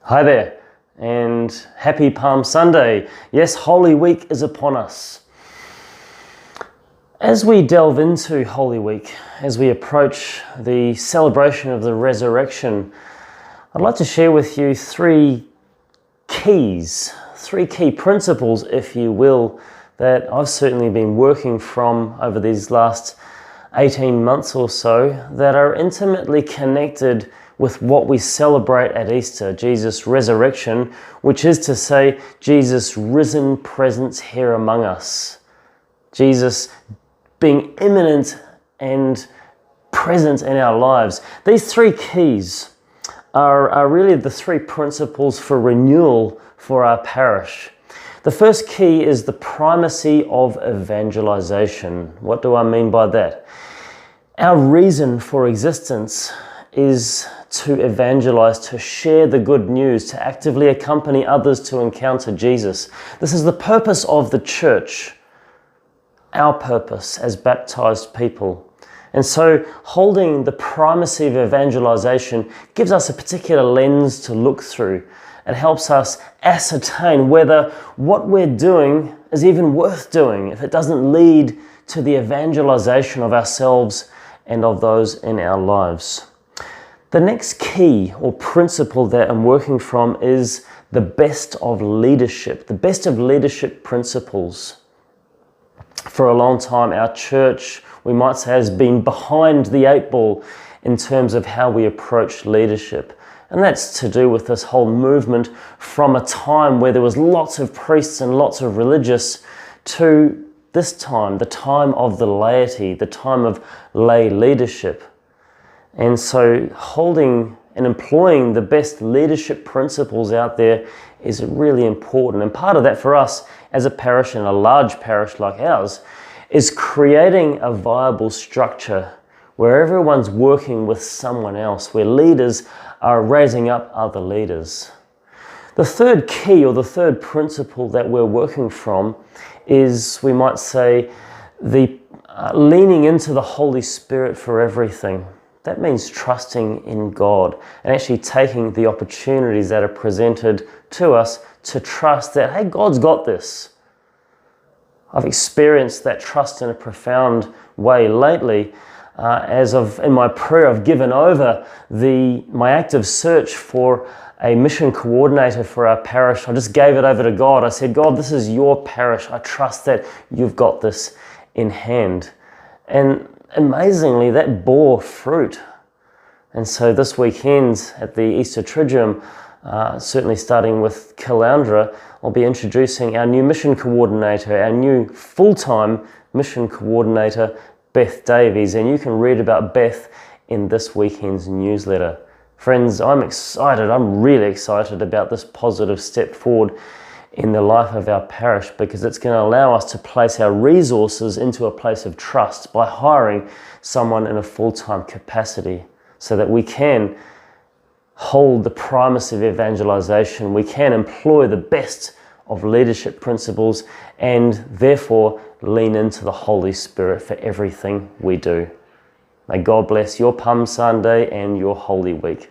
Hi there, and happy Palm Sunday. Yes, Holy Week is upon us. As we delve into Holy Week, as we approach the celebration of the resurrection, I'd like to share with you three key principles, if you will, that I've certainly been working from over these last 18 months or so, that are intimately connected with what we celebrate at Easter, Jesus' resurrection, which is to say, Jesus' risen presence here among us. Jesus being imminent and present in our lives. These three keys are really the three principles for renewal for our parish. The first key is the primacy of evangelization. What do I mean by that? Our reason for existence is to evangelize, to share the good news, to actively accompany others to encounter Jesus. This is the purpose of the church, our purpose as baptized people. And so holding the primacy of evangelization gives us a particular lens to look through. It helps us ascertain whether what we're doing is even worth doing, if it doesn't lead to the evangelization of ourselves and of those in our lives. The next key or principle that I'm working from is the best of leadership, the best of leadership principles. For a long time, our church, we might say, has been behind the eight ball in terms of how we approach leadership. And that's to do with this whole movement from a time where there was lots of priests and lots of religious to this time, the time of the laity, the time of lay leadership. And so holding and employing the best leadership principles out there is really important. And part of that for us as a parish, and a large parish like ours, is creating a viable structure where everyone's working with someone else, where leaders are raising up other leaders. The third key, or the third principle that we're working from, is, we might say, the leaning into the Holy Spirit for everything. That means trusting in God and actually taking the opportunities that are presented to us to trust that, hey, God's got this. I've experienced that trust in a profound way lately. In my prayer, I've given over my active search for a mission coordinator for our parish. I just gave it over to God. I said, God, this is your parish. I trust that you've got this in hand. And amazingly, that bore fruit. And so this weekend at the Easter Triduum, certainly starting with Caloundra, I'll be introducing our new mission coordinator, our new full-time mission coordinator, Beth Davies. And you can read about Beth in this weekend's newsletter. Friends, I'm excited. I'm really excited about this positive step forward in the life of our parish, because it's going to allow us to place our resources into a place of trust by hiring someone in a full-time capacity, so that we can hold the primacy of evangelization, we can employ the best of leadership principles, and therefore lean into the Holy Spirit for everything we do. May God bless your Palm Sunday and your Holy Week.